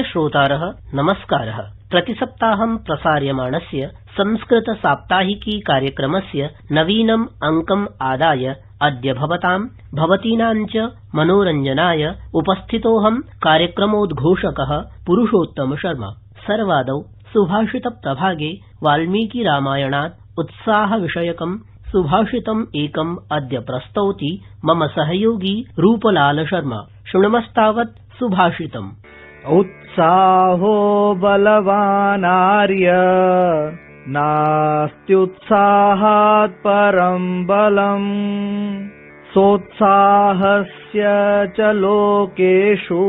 श्रोतारः नमस्कारः। प्रतिसप्ताहं प्रसार्यमाणस्य संस्कृत साप्ताहिकी कार्यक्रमस्य नवीनम् अंकम् आदाय अद्य भवतीनां च मनोरञ्जनाय उपस्थितोऽहं कार्यक्रमोद्घोषकः पुरुषोत्तम शर्मा। सर्वादौ सुभाषित प्रभागे वाल्मीकि रामायणात् उत्साहविषयकं सुभाषितम् एकम् अद्य प्रस्तौति मम सहयोगी रूपलाल शर्मा। शृण्मस्तावत् सुभाषितम्। उत्साहो बलवानार्य नास्त्युत्साहात् परं बलम् सोत्साहस्य च लोकेषु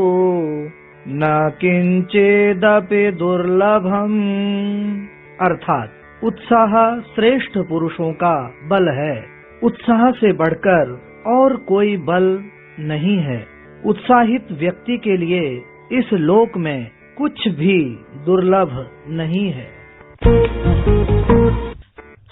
न किंचिदपि दुर्लभम्। अर्थात उत्साह श्रेष्ठ पुरुषों का बल है, उत्साह से बढ़कर और कोई बल नहीं है। उत्साहित व्यक्ति के लिए इस लोक में कुछ भी दुर्लभ नहीं है।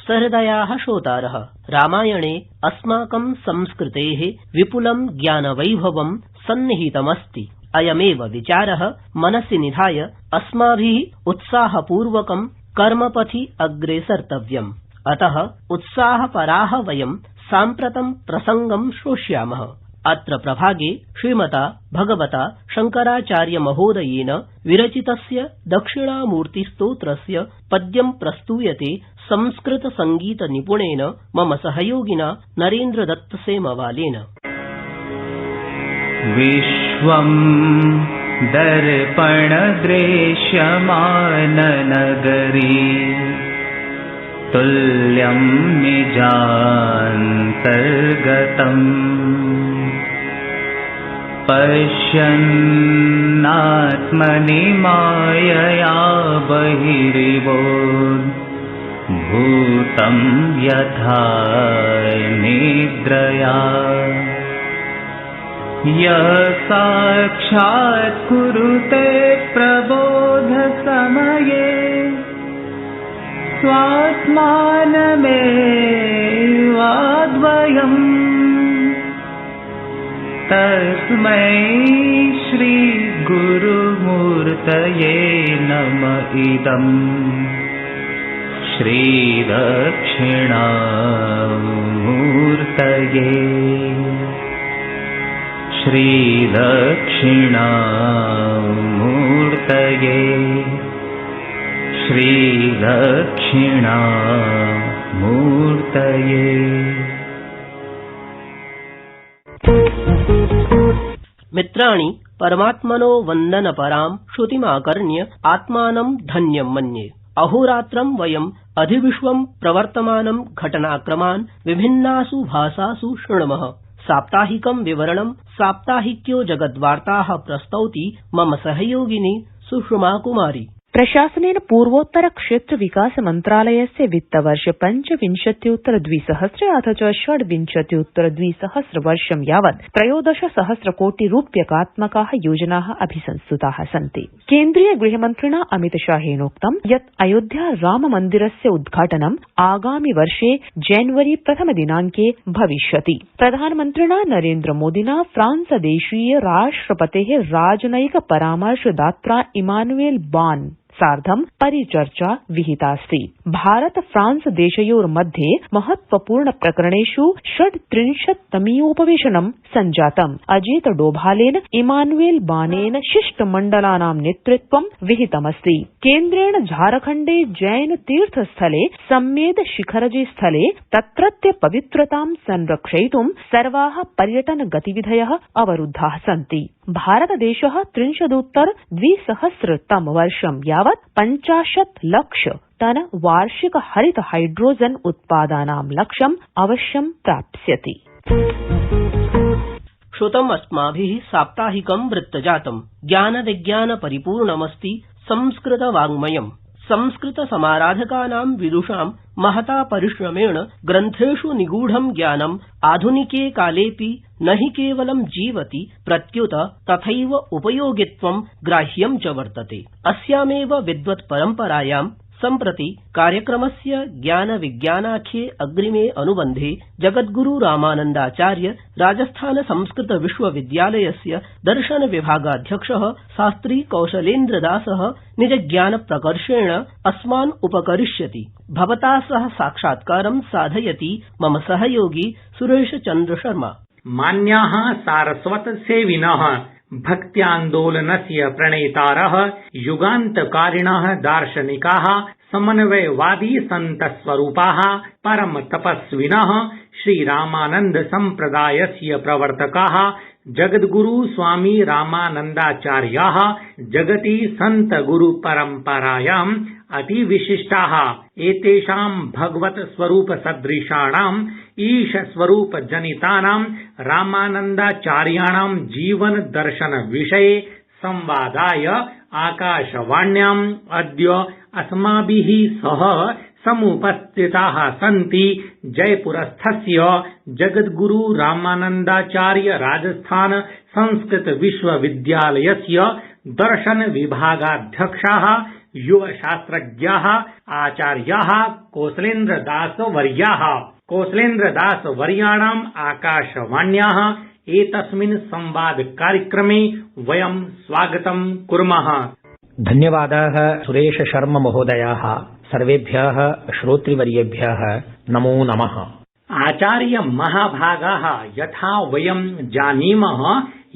सहृदयाः श्रोतारः, रामायणे अस्माकं संस्कृतेः विपुलं ज्ञानवैभवं सन्निहितमस्ति। अयमेव विचारः मनसि निधाय अस्माभिः उत्साहपूर्वकं कर्मपथि अग्रेसर्तव्यम्। अतः उत्साहपराः वयं साम्प्रतं प्रसङ्गं श्रोष्यामः। अत्र प्रभागे श्रीमता भगवता शङ्कराचार्यमहोदयेन विरचितस्य दक्षिणामूर्तिस्तोत्रस्य पद्यं प्रस्तूयते संस्कृतसङ्गीतनिपुणेन मम सहयोगिना नरेन्द्रदत्तसेमवालेन। विश्वं दर्पणदृश्यमाननगरी तुल्यं निजान्तर्गतम् पश्यन्नात्मनि मायया बहिरिवोद्भूतं यथा निद्रया यः साक्षात् कुरुते प्रबोधसमये स्वात्मानमेवाद्वयम् तस्मै श्रीगुरुमूर्तये नमः इदम् श्रीदक्षिणामूर्तये श्रीदक्षिणामूर्तये श्रीदक्षिणामूर्तये। मित्राणि, परमात्मनो वन्दनपरां श्रुतिमाकर्ण्य आत्मानं धन्यं मन्ये। अहोरात्रं वयम् अधिविश्वं प्रवर्तमानं घटनाक्रमान् विभिन्नासु भाषासु शृण्मः। साप्ताहिकं विवरणं साप्ताहिक्यो जगद्वार्ताः प्रस्तौति मम सहयोगिनी सुषमा कुमारी। प्रशासनेन पूर्वोत्तर क्षेत्र विकास मन्त्रालयस्य वित्तवर्ष 25,द्विसहस्रे अथ च 26,द्विसहस्र वर्षं यावत् 13,000 कोटि रूप्यकात्मकाः योजनाः अभिसंस्तुताः सन्ति। केन्द्रीय गृहमन्त्रिणा अमितशाहेनोक्तं यत् अयोध्या राममन्दिरस्य उद्घाटनं आगामि वर्षे जनवरी 1 दिनाङ्के भविष्यति। प्रधानमन्त्रिणा नरेन्द्रमोदिना फ्रांसदेशीय राष्ट्रपतेः राजनयिक परामर्शदात्रा इमानुएल बान सार्धं परिचर्चा विहितास्ति। भारत फ्रांस देशयोर्मध्ये महत्वपूर्ण प्रकरणेषु 36तमीयोपवेशनं सञ्जातम्। अजित डोभालेन इमानुएल बानेन शिष्टमण्डलानां नेतृत्वं विहितमस्ति। केन्द्रेण झारखण्डे जैन तीर्थस्थले सम्मेद शिखरजे स्थले तत्रत्य पवित्रतां संरक्षयितुं सर्वाः पर्यटन गतिविधयः अवरुद्धाः सन्ति। भारतदेशः 30,उत्तर-2000 वर्षं यावत् 50 लाख टन वार्षिक हरित हाइड्रोजन उत्पादानां लक्ष्यम् अवश्यं प्राप्स्यति। श्रुतम् अस्माभिः साप्ताहिकं वृत्तजातं। ज्ञानविज्ञान परिपूर्णमस्ति संस्कृतवाङ्मयम्। संस्कृतसमाराधकानां विदुषां महता परिश्रमेण ग्रन्थेषु निगूढं ज्ञानम् आधुनिके कालेऽपि न हि केवलं जीवति प्रत्युत तथैव उपयोगित्वं ग्राह्यं च वर्तते। अस्यामेव विद्वत्परम्परायां सम्प्रति कार्यक्रमस्य ज्ञानविज्ञानाख्ये अग्रिमे अनुबन्धे जगद्गुरु रामानन्दाचार्य राजस्थान संस्कृत विश्वविद्यालयस्य दर्शन विभागाध्यक्षः शास्त्री कौशलेन्द्रदासः निजज्ञानप्रकर्षेण अस्मान् उपकरिष्यति। भवता सह साक्षात्कारं साधयति मम सहयोगी सुरेशचन्द्र शर्मा। मान्याः सारस्वतसेविनः भक्त्यान्दोलनस्य प्रणेतारः युगान्तकारिणः दार्शनिकाः समन्वयवादी सन्तस्वरूपाः परमतपस्विनः श्रीरामानन्द सम्प्रदायस्य प्रवर्तकाः जगद्गुरु स्वामी रामानन्दाचार्याः जगति सन्त गुरु परम्परायाम् अतिविशिष्टाः। एतेषां भगवत स्वरूप सदृशाणां ईश स्वरूप जनितानां रामानन्दाचार्याणां जीवन दर्शन विषये संवादाय आकाशवाण्याम् अद्य अस्माभिः सह समुपस्थिताः सन्ति जयपुरस्थस्य जगद्गुरु रामानन्दाचार्य राजस्थान संस्कृत विश्वविद्यालयस्य दर्शन विभागाध्यक्षाः युवशास्त्रज्ञाः आचार्याः कौशलेन्द्रदासवर्याः। कौशलेन्द्रदासवर्याणाम् आकाशवाण्याः एतस्मिन् संवाद कार्यक्रमे वयं स्वागतं कुर्मः। धन्यवादाः सुरेश शर्मा महोदयाः। सर्वेभ्यः श्रोतृवर्येभ्यः नमो नमः। आचार्य महाभागाः यथा वयं जानीमः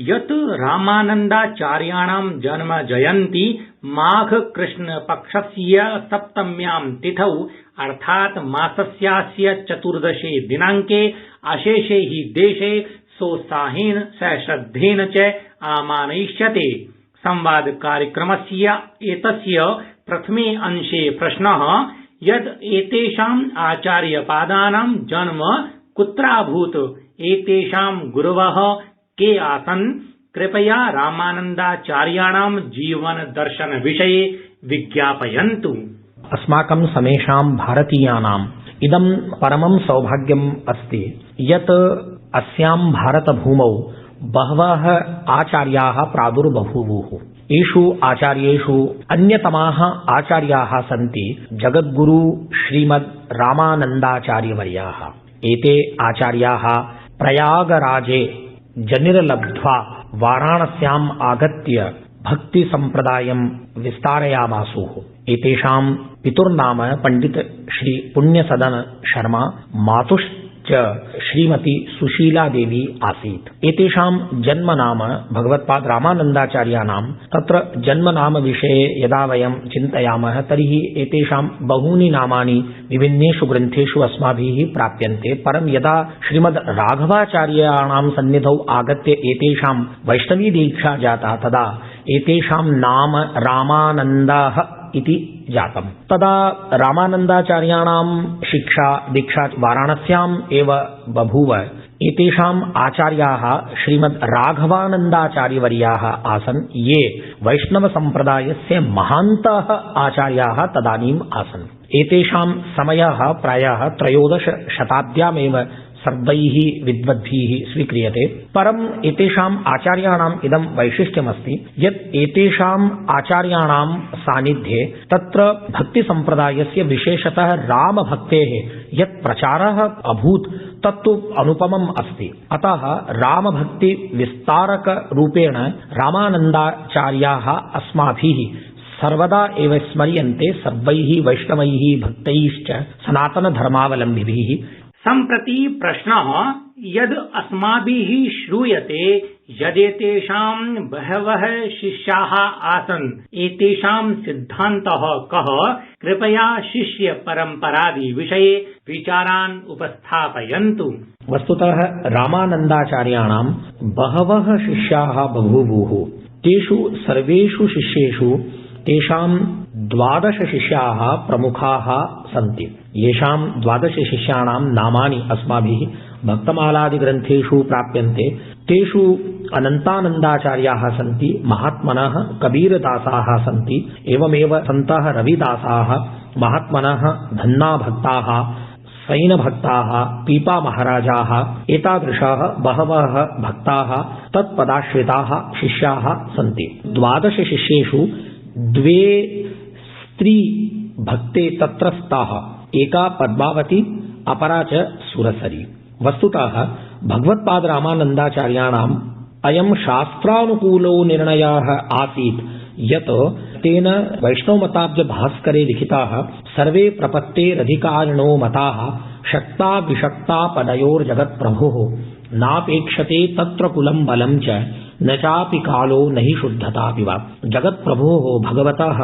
यत् रामानन्दाचार्याणां जन्म जयन्ती माघ कृष्ण पक्षस्य सप्तम्यां तिथौ अर्थात् मासस्यास्य चतुर्दशे दिनाङ्के अशेषे हि देशे सोत्साहेन सश्रद्धेन च आमानयिष्यते। संवाद कार्यक्रमस्य एतस्य प्रथमे अंशे प्रश्नः यद् एतेषाम् आचार्यपादानां जन्म कुत्राभूत्, एतेषां गुरवः के आसन्, कृपया रामानन्दाचार्याणां जीवन दर्शन विषये विज्ञापयन्तु। अस्माकं समेषां भारतीयानाम् इदं परमं सौभाग्यम् अस्ति यत् अस्यां भारतभूमौ बहवः आचार्याः प्रादुर्बभूवुः। एषु आचार्येषु अन्यतमाः आचार्याः सन्ति जगद्गुरु श्रीमद् रामानन्दाचार्यवर्याः। एते आचार्याः प्रयागराजे जनिर्लब्ध्वा वाराणस्याम् आगत्य भक्तिसम्प्रदायं विस्तारयामासुः। एतेषां पितुर्नाम पण्डित श्री पुण्यसदन शर्मा, मातुश्च श्रीमती सुशीला देवी आसीत्। एतेषां जन्मनाम भगवत्पाद रामानन्दाचार्याणां। तत्र जन्मनाम विषये यदा वयं चिन्तयामः तर्हि एतेषां बहूनि नामानि विभिन्नेषु ग्रन्थेषु अस्माभिः प्राप्यन्ते। परं यदा श्रीमद् राघवाचार्याणां सन्निधौ आगत्य एतेषां वैष्णवी दीक्षा जाता तदा एतेषां नाम रामानन्दाः इति जातम्। तदा रामानन्दाचार्याणां शिक्षा दीक्षा वाराणस्याम् एव बभूव। एतेषाम् आचार्याः श्रीमद् राघवानन्दाचार्यवर्याः आसन्, ये वैष्णवसम्प्रदायस्य महान्तः आचार्याः तदानीम् आसन्। एतेषां समयः प्रायः 13 शताब्द्यामेव सर्वैः विद्वद्भिः स्वीक्रियते। परम् एतेषाम् आचार्याणाम् इदं वैशिष्ट्यमस्ति यत् एतेषाम् आचार्याणां सान्निध्ये तत्र भक्तिसम्प्रदायस्य विशेषतः रामभक्तेः यत् प्रचारः अभूत् तत्तु अनुपमम् अस्ति। अतः रामभक्तिविस्तारकरूपेण रामानन्दाचार्याः अस्माभिः सर्वदा एव स्मर्यन्ते सर्वैः वैष्णवैः भक्तैश्च सनातनधर्मावलम्बिभिः। सम्प्रति प्रश्नः यद् अस्माभिः श्रूयते यदेतेषां बहवः शिष्याः आसन्, एतेषां सिद्धान्तः कः? कृपया शिष्य परम्परादि विषये विचारान् उपस्थापयन्तु। वस्तुतः रामानन्दाचार्याणां बहवः शिष्याः बभूवुः। तेषु सर्वेषु शिष्येषु तेषां 12 शिष्याः प्रमुखाः सन्ति। येषां 12 शिष्याणां नामानि अस्माभिः भक्तमालादिग्रन्थेषु प्राप्यन्ते। तेषु अनन्तानन्दाचार्याः सन्ति, महात्मनः कबीरदासाः सन्ति, एवमेव सन्तः रविदासाः, महात्मनः धन्नाभक्ताः, सैनभक्ताः, पीपामहाराजाः, एतादृशाः बहवः भक्ताः तत्पदाश्रिताः शिष्याः सन्ति। 12 शिष्येषु 2 स्त्री भक्ते तत्र स्तः एका पद्मावती अपरा च सुरसरी। वस्तुतः भगवत्पाद रामानन्दाचार्याणाम् अयं शास्त्रानुकूलो निर्णयः आसीत् यत् तेन वैष्णवमताब्ज भास्करे लिखिताः सर्वे प्रपत्तेरधिकारिणो मताः शक्ता विशक्ता पदयोर्जगत्प्रभुः नापेक्षते तत्र कुलं बलं च न चापि कालो न हि शुद्धतापि वा। जगत्प्रभोः भगवतः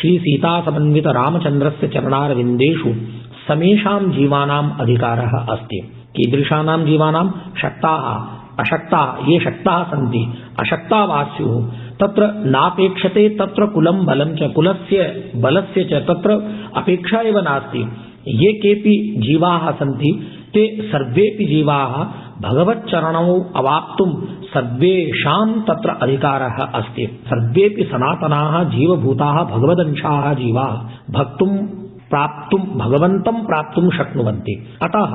श्रीसीतासमन्वित रामचन्द्रस्य चरणारविन्देषु समेषां जीवानाम् अधिकारः अस्ति। कीदृशानां जीवानां? शक्ताः अशक्ताः। ये शक्ताः सन्ति अशक्ता वा स्युः तत्र नापेक्षते तत्र कुलं बलं च, कुलस्य बलस्य च तत्र अपेक्षा एव नास्ति। ये केऽपि जीवाः सन्ति ते सर्वेऽपि जीवाः भगवच्चरणौ अवाप्तुं सर्वेषां तत्र अधिकारः अस्ति। सर्वेऽपि सनातनाः जीवभूताः भगवदंशाः जीवाः भगवन्तं प्राप्तुं शक्नुवन्ति। अतः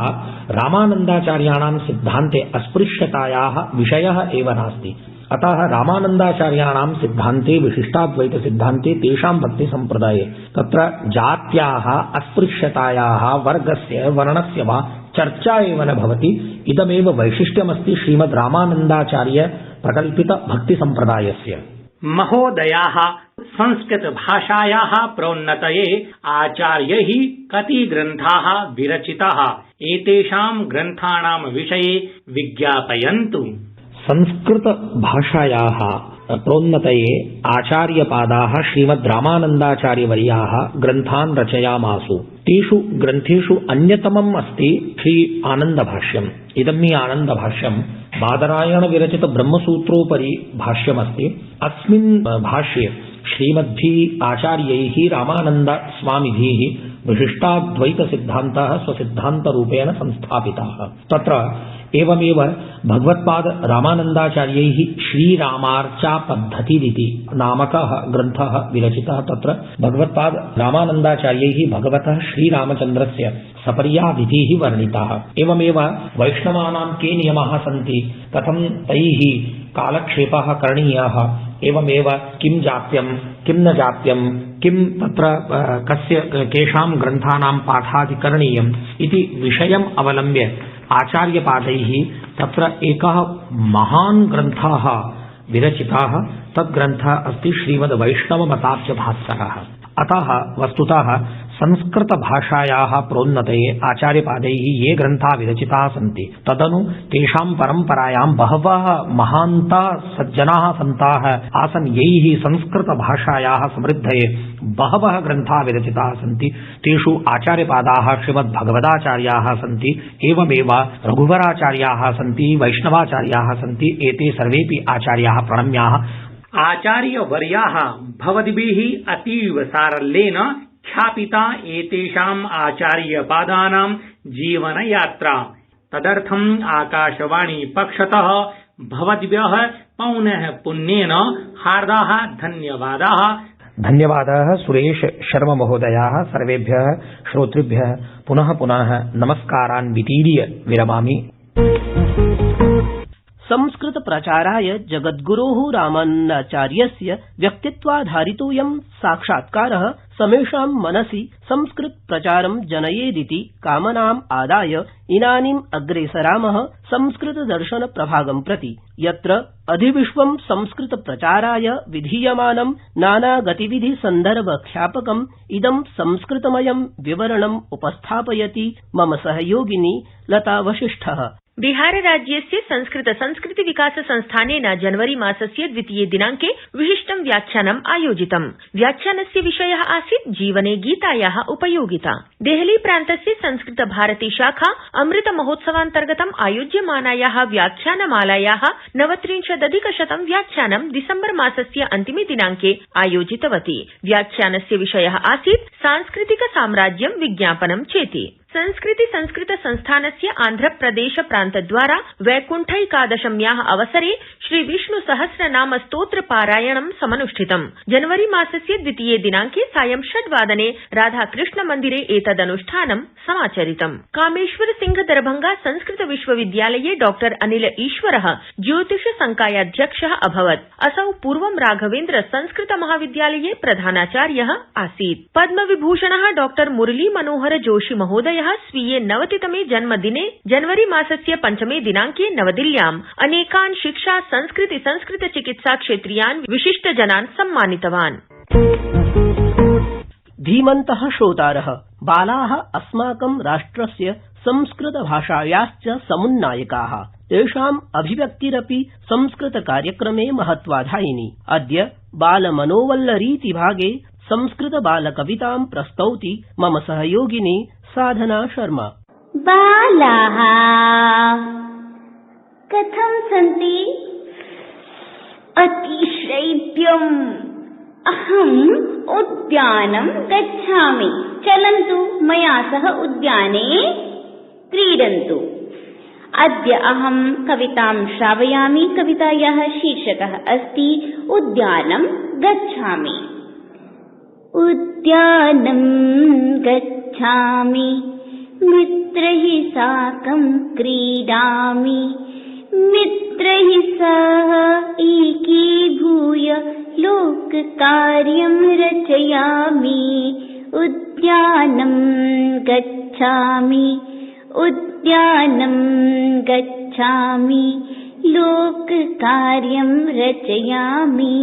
रामानन्दाचार्याणां सिद्धान्ते अस्पृश्यतायाः विषयः एव नास्ति। अतः रामानन्दाचार्याणां सिद्धान्ते विशिष्टाद्वैत सिद्धान्ते तेषां भक्ति संप्रदाये तत्र जात्याः अस्पृश्यतायाः वर्गस्य वर्णस्य वा चर्चा एव न भवति। इदमेव वैशिष्ट्यमस्ति श्रीमद् रामानन्दाचार्य प्रकल्पित भक्ति संप्रदायस्य। महोदयाः, संस्कृत भाषायाः प्रोन्नतये आचार्यैः कति ग्रन्थाः विरचिताः? एतेषां ग्रन्थानां विषये विज्ञापयन्तु। संस्कृत भाषायाः प्रोन्नतये आचार्यपादाः श्रीमद् रामानन्दाचार्यवर्याः ग्रन्थान् रचयामासु। तेषु ग्रन्थेषु अन्यतमम् अस्ति श्री आनन्दभाष्यम्। इदं हि आनन्दभाष्यम् बादरायण विरचित ब्रह्मसूत्रोपरि भाष्यमस्ति। अस्मिन् भाष्ये श्रीमद्भिः आचार्यैः रामानन्द स्वामिभिः विशिष्टाद्वैत सिद्धान्तः स्वसिद्धान्तरूपेण संस्थापिताः। तत्र एवमेव भगवत्पाद रामानन्दाचार्यैः श्रीरामार्चा पद्धतिरिति नामकः ग्रन्थः विरचितः। तत्र भगवत्पाद रामानन्दाचार्यैः भगवतः श्रीरामचन्द्रस्य सपर्या विधिः वर्णिताः। एवमेव वैष्णवानां के नियमाः सन्ति, कथं तैः कालक्षेपः करणीयः, एवमेव किं जाप्यं किं न जाप्यं, किं तत्र कस्य केषां ग्रन्थानां पाठादिकरणीयम् इति विषयम् अवलम्ब्य आचार्यपादैः तत्र एकः महान् ग्रन्थः विरचिताः। तद्ग्रन्थः अस्ति श्रीमद् वैष्णवमताब्ज भास्करः। अतः वस्तुतः संस्कृतभाषायाः प्रोन्नतये आचार्यपादैः ये ग्रन्थाः विरचिताः सन्ति तदनु तेषां परम्परायां बहवः महान्तः सज्जनाः सन्ताः आसन्, यैः संस्कृतभाषायाः समृद्धये बहवः ग्रन्थाः विरचिताः सन्ति। तेषु आचार्यपादाः श्रीमद्भगवदाचार्याः सन्ति, एवमेव रघुवराचार्याः सन्ति, वैष्णवाचार्याः सन्ति। एते सर्वेपि आचार्याः प्रणम्याः। आचार्यवर्याः भवद्भिः अतीव सारल्येन ख्यापिता एतेषाम् आचार्यपादानां जीवनयात्रा। तदर्थम् आकाशवाणी पक्षतः भवद्भ्यः पौनः पुण्येन हार्दाः धन्यवादाः। धन्यवादाः सुरेश शर्मा महोदयाः। सर्वेभ्यः श्रोतृभ्यः पुनः पुनः नमस्कारान् वितीर्य विरमामि। संस्कृत प्रचाराय जगद्गुरोः रामानन्दाचार्यस्य व्यक्तित्वाधारितोऽयं साक्षात्कारः समेषां मनसि संस्कृत प्रचारं जनयेदिति कामनाम् आदाय इदानीम् अग्रेसरामः संस्कृत दर्शन प्रभागं प्रति, यत्र अधिविश्वं संस्कृत प्रचाराय विधीयमानं नाना गतिविधि सन्दर्भ ख्यापकम् इदं संस्कृतमयं विवरणम् उपस्थापयति मम सहयोगिनी लता वसिष्ठः। बिहार राज्यस्य संस्कृत संस्कृति विकास संस्थानेन जनवरी मासस्य 2 दिनांके विशिष्टं व्याख्यानम् आयोजितम्। व्याख्यानस्य विषयः आसीत् जीवने गीतायाः उपयोगिता। देहली प्रान्तस्य संस्कृत भारती शाखा अमृत महोत्सवान्तर्गतम् आयोज्यमानायाः व्याख्यानमालायाः 39+100 व्याख्यानं दिसम्बर मासस्य अन्तिमे दिनांके आयोजितवती। व्याख्यानस्य विषयः आसीत् सांस्कृतिक साम्राज्यं विज्ञापनं चेति। संस्कृति संस्कृत संस्थानस्य आन्ध्रप्रदेश प्रान्तद्वारा वैकुण्ठैकादश्याः अवसरे श्री विष्णु सहस्रनाम स्तोत्र पारायणं समनुष्ठितम्। जनवरी मासस्य 2 दिनांके सायं 6 वादने राधाकृष्ण मन्दिरे एतदनुष्ठानं समाचरितम्। कामेश्वर सिंह दरभंगा संस्कृत विश्वविद्यालये डॉक्टर अनिल ईश्वरः ज्योतिष संकायाध्यक्षः अभवत्। असौ पूर्वं राघवेन्द्र संस्कृत महाविद्यालये प्रधानाचार्यः आसीत्। पद्मविभूषणः डॉक्टर मुरली मनोहर जोशी महोदयः स्वीये 90तमे जन्मदिने जनवरी मासस्य 5 दिनांके नवदिल्ल्याम् अनेकान् शिक्षा संस्कृति संस्कृत चिकित्सा क्षेत्रीयान् विशिष्टजनान् सम्मानितवान्। धीमन्तः श्रोतारः, बालाः अस्माकं राष्ट्रस्य संस्कृतभाषायाश्च समुन्नायकाः। तेषाम् अभिव्यक्तिरपि संस्कृतकार्यक्रमे महत्वाधायिनी। अद्य बालमनोवल्लरीति भागे संस्कृतबालकवितां प्रस्तौति मम सहयोगिनी साधना शर्मा। बालाः कथं सन्ति? अतिशैत्यम्। अहम् उद्यानं गच्छामि। चलन्तु मया सह उद्याने क्रीडन्तु। अद्य अहं कवितां श्रावयामि। कवितायाः शीर्षकः अस्ति उद्यानं गच्छामि। उद्यानं गच्छामि, मित्रैः साकं क्रीडामि, मित्रैः सह एकीभूय लोककार्यं रचयामि। उद्यानं गच्छामि, उद्यानं गच्छामि, लोककार्यं रचयामि।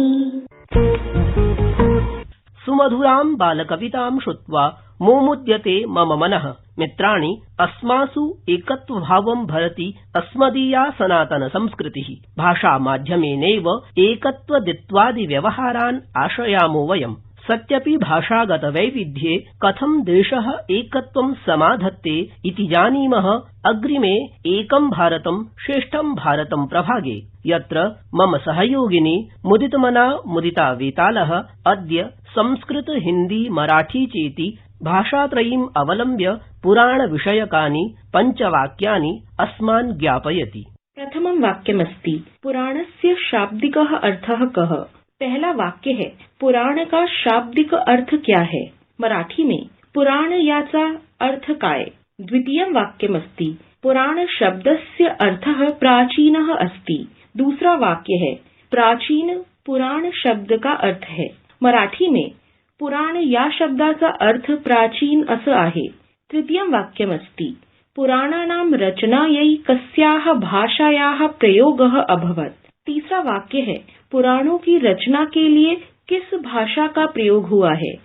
सुमधुरां बालकवितां श्रुत्वा मोमुद्यते मम मनः। मित्राणि, अस्मासु एकत्वभावं भरति अस्मदीया सनातन संस्कृतिः। भाषामाध्यमेनैव एकत्वदित्वादिव्यवहारान् आश्रयामो वयम्। सत्यपि भाषागतवैविध्ये कथं देशः एकत्वं समाधत्ते इति जानीमः अग्रिमे एकं भारतं श्रेष्ठं भारतं प्रभागे, यत्र मम सहयोगिनी मुदितमना मुदिता वेतालः अद्य संस्कृत हिन्दी मराठी चेति भाषात्रयीम् अवलम्ब्य पुराणविषयकानि पञ्चवाक्यानि अस्मान् ज्ञापयति। प्रथमं वाक्यमस्ति पुराणस्य शाब्दिकः अर्थः कः। पहला वाक्य है पुराण का शाब्दिक अर्थ क्या है। मराठी में पुराण याचा अर्थ काय। द्वितीयं वाक्यमस्ति पुराण शब्दस्य अर्थः प्राचीनः अस्ति। दूसरा वाक्य है प्राचीन पुराण शब्द का अर्थ है। मराठी में पुराण या शब्दाचा अर्थ प्राचीन असं आहे। तृतीयं वाक्यमस्ति पुराणानां रचनायै कस्याः भाषायाः प्रयोगः अभवत्। तीसरा वाक्य है पुराणों की रचना के लिए किस भाषा का प्रयोग हुआ है।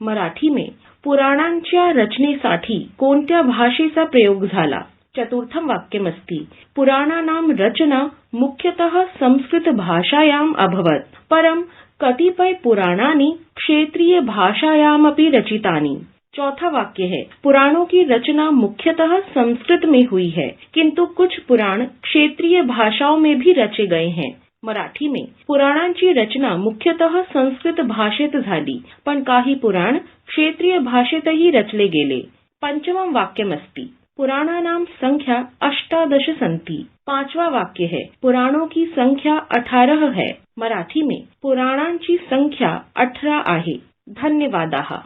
मराठी में पुराणांच्या रचनेसाठी कोणत्या भाषेचा प्रयोग झाला। चतुर्थं वाक्यमस्ति पुराणानां रचना मुख्यतः संस्कृत भाषायाम् अभवत्, परं कतिपय पुराणानि क्षेत्रीय भाषायामपि रचितानि। चौथा वाक्य है पुराणों की रचना मुख्यतः संस्कृत में हुई है, किंतु कुछ पुराण क्षेत्रीय भाषाओं में भी रचे गए हैं। मराठी में पुराणांची रचना मुख्यतः संस्कृत भाषेत झाली, पण काही पुराण क्षेत्रीय भाषेतही रचले गेले। पंचमं वाक्यमस्ति पुराणानां संख्या 18 सन्ति। पांचवा वाक्य है पुराणों की संख्या 18 है। मराठी में पुराणांची संख्या 18 आहे। धन्यवादाः।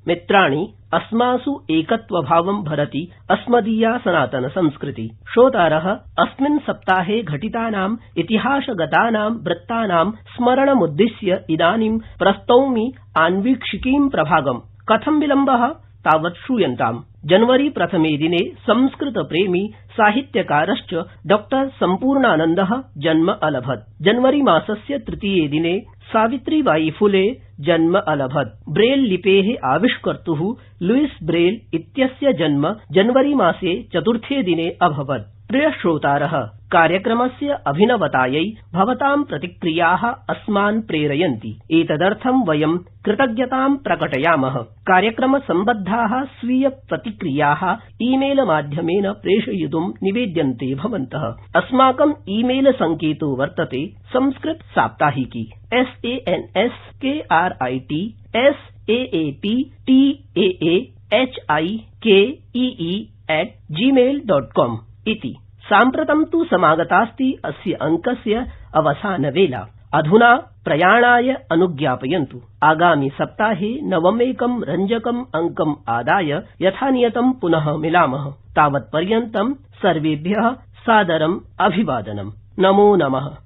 मित्राणि, अस्मासु एकत्वभावं भरति अस्मदीया सनातन संस्कृति। श्रोतारः, अस्मिन् सप्ताहे घटितानाम् इतिहासगतानां वृत्तानां स्मरणमुद्दिश्य इदानीं प्रस्तौमि आन्वीक्षिकीं प्रभागम्। कथं विलम्बः तावत् श्रूयन्ताम्। जनवरी प्रथमे दिने संस्कृतप्रेमी साहित्यकारश्च डॉक्टर सम्पूर्णानन्दः जन्म अलभत्। जनवरी मासस्य तृतीये दिने सावित्रीबाई फुले जन्म अलभत्। ब्रेल लिपेः आविष्कर्तुः लुईस ब्रेल इत्यस्य जन्म जनवरी मासे चतुर्थे दिने अभवत्। प्रिय श्रोतारः, कार्यक्रमस्य अभिनवतायै भवतां प्रतिक्रियाः अस्मान् प्रेरयन्ति। एतदर्थं वयं कृतज्ञतां प्रकटयामः। कार्यक्रमसम्बद्धाः स्वीय प्रतिक्रियाः ईमेल माध्यमेन प्रेषयितुं निवेद्यन्ते भवन्तः। अस्माकं ईमेल सङ्केतो वर्तते संस्कृत साप्ताहिकी SANSKRIT SAAPTAA hikeee@gmail.com इति। साम्प्रतं तु समागतास्ति अस्य अंकस्य अवसानवेला। अधुना प्रयाणाय अनुज्ञापयन्तु। आगामि सप्ताहे नवमेकं रंजकम् अंकम् आदाय यथानियतं पुनः मिलामः। तावत्पर्यन्तं सर्वेभ्यः सादरम् अभिवादनम्। नमो नमः।